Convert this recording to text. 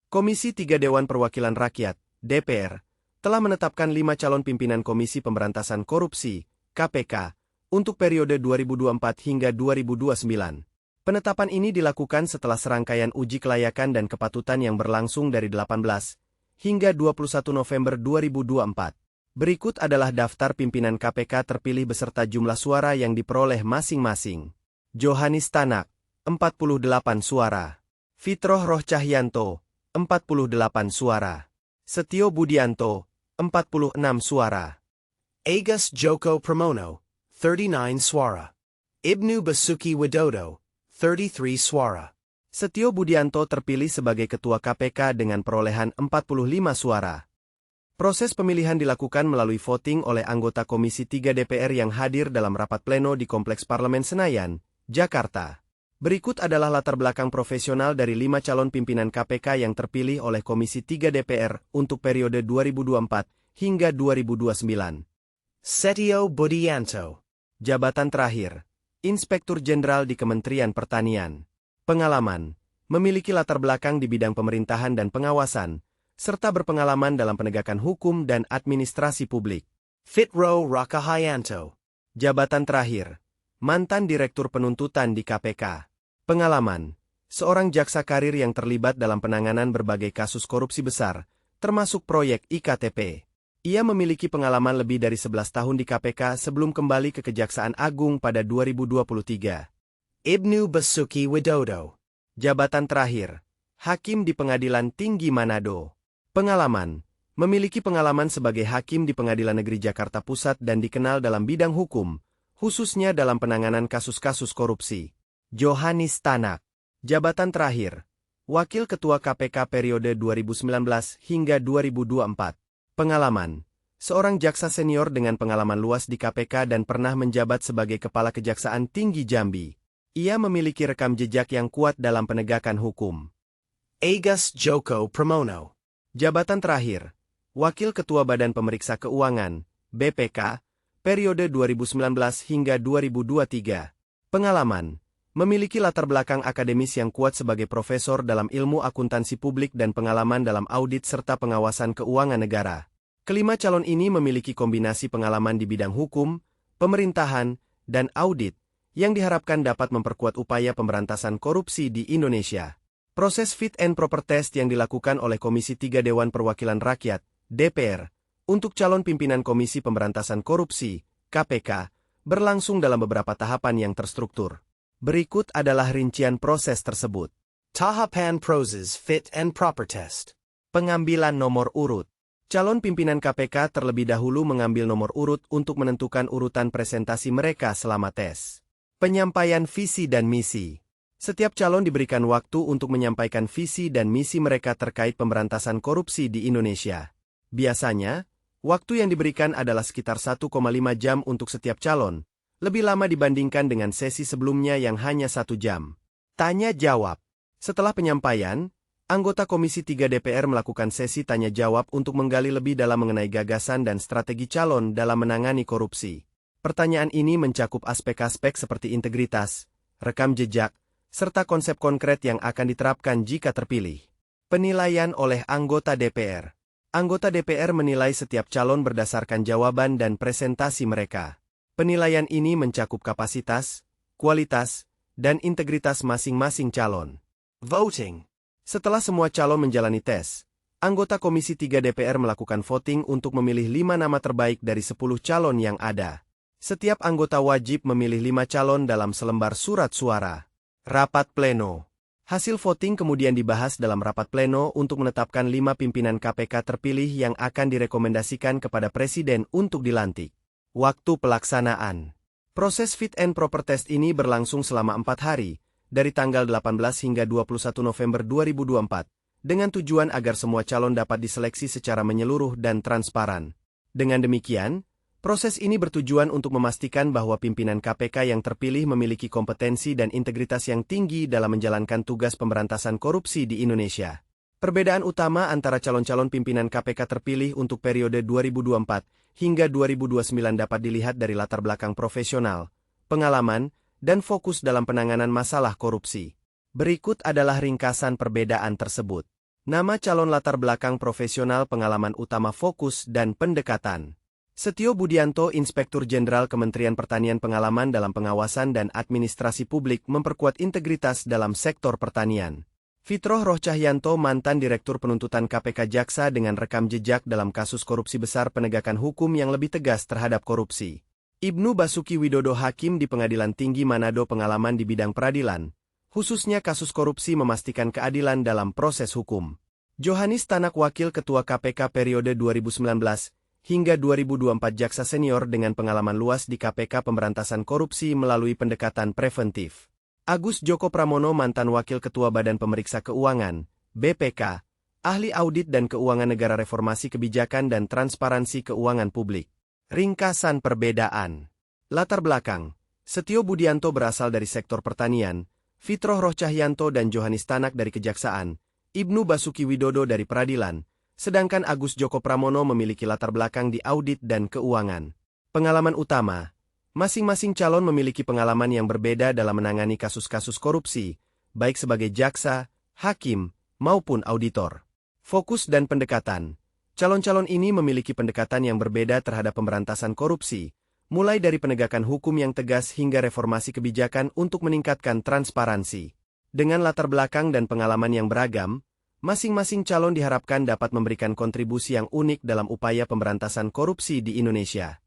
Komisi 3 Dewan Perwakilan Rakyat, DPR, telah menetapkan 5 calon pimpinan Komisi Pemberantasan Korupsi, KPK, untuk periode 2024 hingga 2029. Penetapan ini dilakukan setelah serangkaian uji kelayakan dan kepatutan yang berlangsung dari 18 hingga 21 November 2024. Berikut adalah daftar pimpinan KPK terpilih beserta jumlah suara yang diperoleh masing-masing. Johanis Tanak, 48 suara. Fitroh Roh Cahyanto, 48 suara. Setio Budianto, 46 suara. Agus Joko Pramono, 39 suara. Ibnu Basuki Widodo, 33 suara. Setio Budianto terpilih sebagai Ketua KPK dengan perolehan 45 suara. Proses pemilihan dilakukan melalui voting oleh anggota Komisi 3 DPR yang hadir dalam rapat pleno di Kompleks Parlemen Senayan, Jakarta. Berikut adalah latar belakang profesional dari 5 calon pimpinan KPK yang terpilih oleh Komisi 3 DPR untuk periode 2024 hingga 2029. Setio Budianto. Jabatan terakhir, Inspektur Jenderal di Kementerian Pertanian. Pengalaman, memiliki latar belakang di bidang pemerintahan dan pengawasan, serta berpengalaman dalam penegakan hukum dan administrasi publik. Fitro Rakahayanto. Jabatan terakhir, mantan Direktur Penuntutan di KPK. Pengalaman, seorang jaksa karir yang terlibat dalam penanganan berbagai kasus korupsi besar, termasuk proyek IKTP. Ia memiliki pengalaman lebih dari 11 tahun di KPK sebelum kembali ke Kejaksaan Agung pada 2023. Ibnu Basuki Widodo. Jabatan terakhir, Hakim di Pengadilan Tinggi Manado. Pengalaman, memiliki pengalaman sebagai Hakim di Pengadilan Negeri Jakarta Pusat dan dikenal dalam bidang hukum, khususnya dalam penanganan kasus-kasus korupsi. Johanis Tanak. Jabatan terakhir, Wakil Ketua KPK periode 2019 hingga 2024. Pengalaman, seorang jaksa senior dengan pengalaman luas di KPK dan pernah menjabat sebagai Kepala Kejaksaan Tinggi Jambi. Ia memiliki rekam jejak yang kuat dalam penegakan hukum. Agus Joko Pramono. Jabatan terakhir, Wakil Ketua Badan Pemeriksa Keuangan, BPK, periode 2019 hingga 2023. Pengalaman, memiliki latar belakang akademis yang kuat sebagai profesor dalam ilmu akuntansi publik dan pengalaman dalam audit serta pengawasan keuangan negara. Kelima calon ini memiliki kombinasi pengalaman di bidang hukum, pemerintahan, dan audit, yang diharapkan dapat memperkuat upaya pemberantasan korupsi di Indonesia. Proses fit and proper test yang dilakukan oleh Komisi 3 Dewan Perwakilan Rakyat, DPR, untuk calon pimpinan Komisi Pemberantasan Korupsi, KPK, berlangsung dalam beberapa tahapan yang terstruktur. Berikut adalah rincian proses tersebut. Tahapan proses fit and proper test. Pengambilan nomor urut. Calon pimpinan KPK terlebih dahulu mengambil nomor urut untuk menentukan urutan presentasi mereka selama tes. Penyampaian visi dan misi. Setiap calon diberikan waktu untuk menyampaikan visi dan misi mereka terkait pemberantasan korupsi di Indonesia. Biasanya, waktu yang diberikan adalah sekitar 1,5 jam untuk setiap calon, lebih lama dibandingkan dengan sesi sebelumnya yang hanya 1 jam. Tanya-jawab. Setelah penyampaian, anggota Komisi 3 DPR melakukan sesi tanya-jawab untuk menggali lebih dalam mengenai gagasan dan strategi calon dalam menangani korupsi. Pertanyaan ini mencakup aspek-aspek seperti integritas, rekam jejak, serta konsep konkret yang akan diterapkan jika terpilih. Penilaian oleh anggota DPR. Anggota DPR menilai setiap calon berdasarkan jawaban dan presentasi mereka. Penilaian ini mencakup kapasitas, kualitas, dan integritas masing-masing calon. Voting. Setelah semua calon menjalani tes, anggota Komisi 3 DPR melakukan voting untuk memilih 5 nama terbaik dari 10 calon yang ada. Setiap anggota wajib memilih 5 calon dalam selembar surat suara. Rapat pleno. Hasil voting kemudian dibahas dalam rapat pleno untuk menetapkan 5 pimpinan KPK terpilih yang akan direkomendasikan kepada Presiden untuk dilantik. Waktu pelaksanaan. Proses fit and proper test ini berlangsung selama 4 hari, dari tanggal 18 hingga 21 November 2024, dengan tujuan agar semua calon dapat diseleksi secara menyeluruh dan transparan. Dengan demikian, proses ini bertujuan untuk memastikan bahwa pimpinan KPK yang terpilih memiliki kompetensi dan integritas yang tinggi dalam menjalankan tugas pemberantasan korupsi di Indonesia. Perbedaan utama antara calon-calon pimpinan KPK terpilih untuk periode 2024 hingga 2029 dapat dilihat dari latar belakang profesional, pengalaman, dan fokus dalam penanganan masalah korupsi. Berikut adalah ringkasan perbedaan tersebut. Nama calon latar belakang profesional pengalaman utama fokus dan pendekatan. Setio Budianto, Inspektur Jenderal Kementerian Pertanian pengalaman dalam pengawasan dan administrasi publik memperkuat integritas dalam sektor pertanian. Fitroh Roh Cahyanto, mantan Direktur Penuntutan KPK Jaksa dengan rekam jejak dalam kasus korupsi besar penegakan hukum yang lebih tegas terhadap korupsi. Ibnu Basuki Widodo, Hakim di Pengadilan Tinggi Manado pengalaman di bidang peradilan, khususnya kasus korupsi memastikan keadilan dalam proses hukum. Johanis Tanak, Wakil Ketua KPK periode 2019 hingga 2024 jaksa senior dengan pengalaman luas di KPK pemberantasan korupsi melalui pendekatan preventif. Agus Joko Pramono, mantan Wakil Ketua Badan Pemeriksa Keuangan, BPK, ahli audit dan keuangan negara reformasi kebijakan dan transparansi keuangan publik. Ringkasan perbedaan. Latar belakang. Setio Budianto berasal dari sektor pertanian, Fitroh Roh Cahyanto dan Johanis Tanak dari Kejaksaan, Ibnu Basuki Widodo dari Peradilan, sedangkan Agus Joko Pramono memiliki latar belakang di audit dan keuangan. Pengalaman utama. Masing-masing calon memiliki pengalaman yang berbeda dalam menangani kasus-kasus korupsi, baik sebagai jaksa, hakim, maupun auditor. Fokus dan pendekatan. Calon-calon ini memiliki pendekatan yang berbeda terhadap pemberantasan korupsi, mulai dari penegakan hukum yang tegas hingga reformasi kebijakan untuk meningkatkan transparansi. Dengan latar belakang dan pengalaman yang beragam, masing-masing calon diharapkan dapat memberikan kontribusi yang unik dalam upaya pemberantasan korupsi di Indonesia.